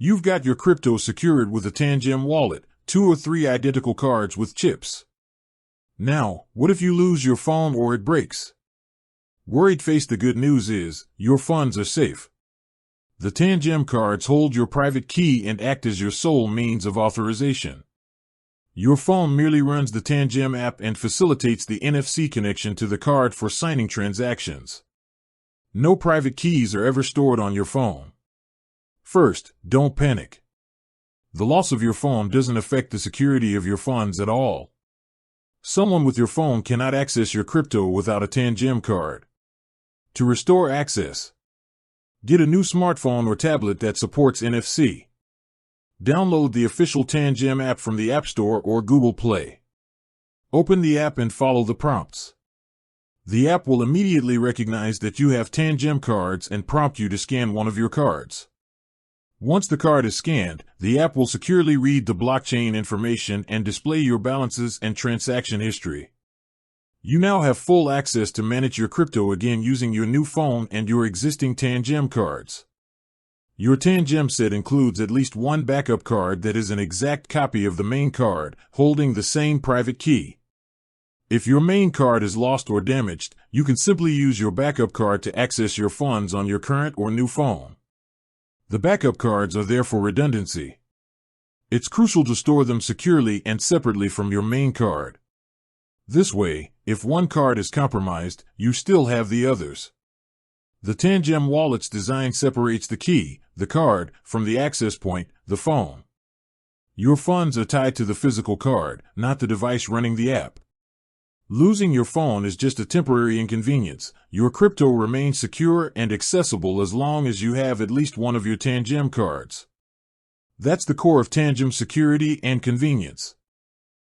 You've got your crypto secured with a Tangem wallet, 2 or 3 identical cards with chips. Now, what if you lose your phone or it breaks? Worried face, the good news is, your funds are safe. The Tangem cards hold your private key and act as your sole means of authorization. Your phone merely runs the Tangem app and facilitates the NFC connection to the card for signing transactions. No private keys are ever stored on your phone. First, don't panic. The loss of your phone doesn't affect the security of your funds at all. Someone with your phone cannot access your crypto without a Tangem card. To restore access, get a new smartphone or tablet that supports NFC. Download the official Tangem app from the App Store or Google Play. Open the app and follow the prompts. The app will immediately recognize that you have Tangem cards and prompt you to scan one of your cards. Once the card is scanned, the app will securely read the blockchain information and display your balances and transaction history. You now have full access to manage your crypto again using your new phone and your existing Tangem cards. Your Tangem set includes at least one backup card that is an exact copy of the main card, holding the same private key. If your main card is lost or damaged, you can simply use your backup card to access your funds on your current or new phone. The backup cards are there for redundancy. It's crucial to store them securely and separately from your main card. This way, if one card is compromised, you still have the others. The Tangem wallet's design separates the key, the card, from the access point, the phone. Your funds are tied to the physical card, not the device running the app. Losing your phone is just a temporary inconvenience. Your crypto remains secure and accessible as long as you have at least one of your Tangem cards. That's the core of Tangem security and convenience.